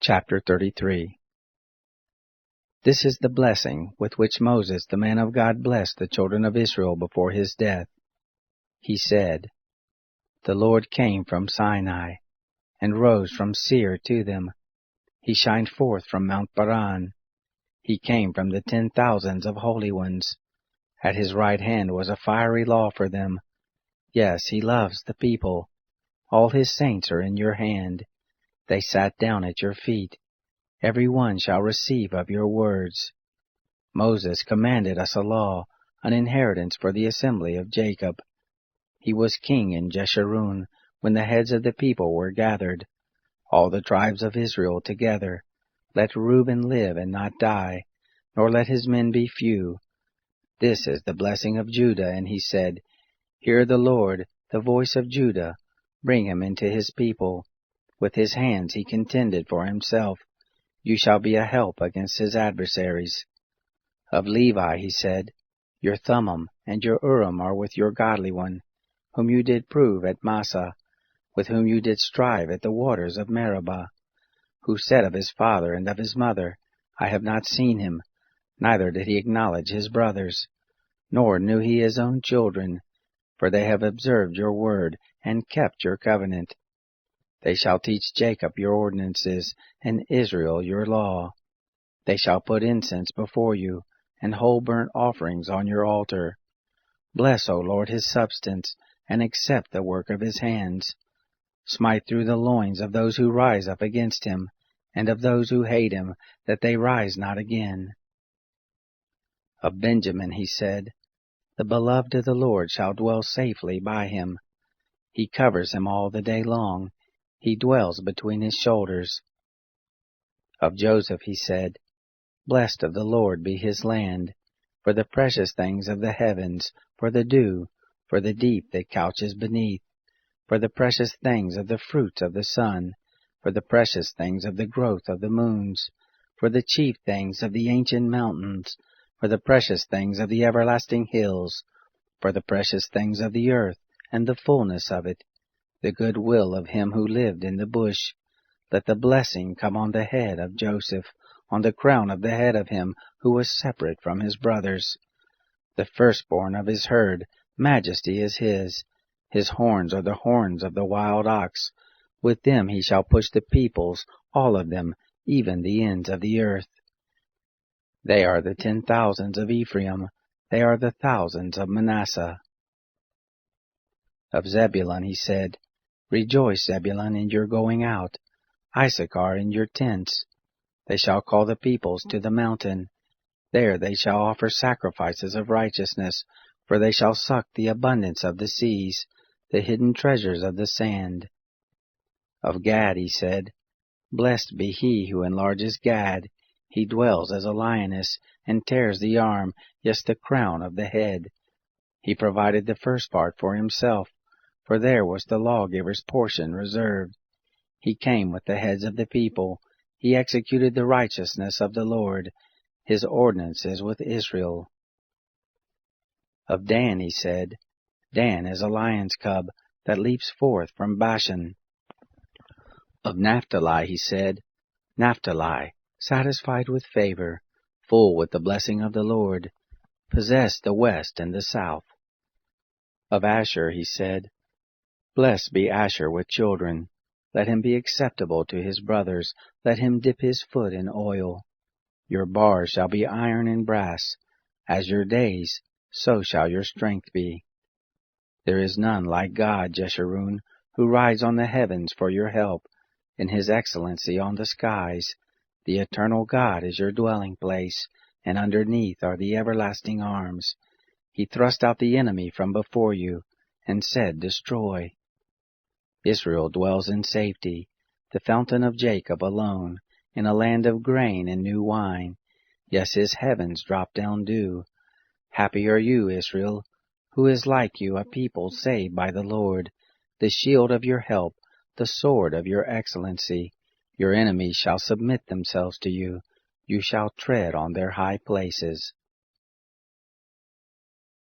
Chapter 33. This is the blessing with which Moses the man of God blessed the children of Israel before his death. He said, The Lord came from Sinai, and rose from Seir to them. He shined forth from Mount Paran. He came from the 10,000s of holy ones. At his right hand was a fiery law for them. Yes, he loves the people. All his saints are in your hand. They sat down at your feet. Every one shall receive of your words. Moses commanded us a law, an inheritance for the assembly of Jacob. He was king in Jeshurun when the heads of the people were gathered, all the tribes of Israel together. Let Reuben live and not die, nor let his men be few. This is the blessing of Judah, and he said, Hear the Lord, the voice of Judah, bring him into his people. With his hands he contended for himself. You shall be a help against his adversaries. Of Levi he said, Your Thummim and your Urim are with your godly one, whom you did prove at Massah, with whom you did strive at the waters of Meribah, who said of his father and of his mother, I have not seen him, neither did he acknowledge his brothers, nor knew he his own children, for they have observed your word and kept your covenant. They shall teach Jacob your ordinances, and Israel your law. They shall put incense before you, and whole burnt offerings on your altar. Bless, O Lord, his substance, and accept the work of his hands. Smite through the loins of those who rise up against him, and of those who hate him, that they rise not again. Of Benjamin he said, The beloved of the Lord shall dwell safely by him. He covers him all the day long. He dwells between his shoulders. Of Joseph he said, Blessed of the Lord be his land, for the precious things of the heavens, for the dew, for the deep that couches beneath, for the precious things of the fruits of the sun, for the precious things of the growth of the moons, for the chief things of the ancient mountains, for the precious things of the everlasting hills, for the precious things of the earth, and the fullness of it, the good will of him who lived in the bush. Let the blessing come on the head of Joseph, on the crown of the head of him who was separate from his brothers. The firstborn of his herd, majesty is his. His horns are the horns of the wild ox. With them he shall push the peoples, all of them, even the ends of the earth. They are the 10,000s of Ephraim. They are the thousands of Manasseh. Of Zebulun he said, Rejoice, Zebulun, in your going out, Issachar in your tents. They shall call the peoples to the mountain. There they shall offer sacrifices of righteousness, for they shall suck the abundance of the seas, the hidden treasures of the sand. Of Gad he said, Blessed be he who enlarges Gad. He dwells as a lioness, and tears the arm, yes, the crown of the head. He provided the first part for himself, for there was the lawgiver's portion reserved. He came with the heads of the people. He executed the righteousness of the Lord, his ordinances with Israel. Of Dan he said, Dan is a lion's cub that leaps forth from Bashan. Of Naphtali he said, Naphtali, satisfied with favor, full with the blessing of the Lord, possess the west and the south. Of Asher he said, Blessed be Asher with children. Let him be acceptable to his brothers. Let him dip his foot in oil. Your bars shall be iron and brass. As your days, so shall your strength be. There is none like God, Jeshurun, who rides on the heavens for your help, in his excellency on the skies. The eternal God is your dwelling place, and underneath are the everlasting arms. He thrust out the enemy from before you, and said, Destroy. Israel dwells in safety, the fountain of Jacob alone, in a land of grain and new wine. Yes, his heavens drop down dew. Happy are you, Israel, who is like you, a people saved by the Lord, the shield of your help, the sword of your excellency. Your enemies shall submit themselves to you. You shall tread on their high places.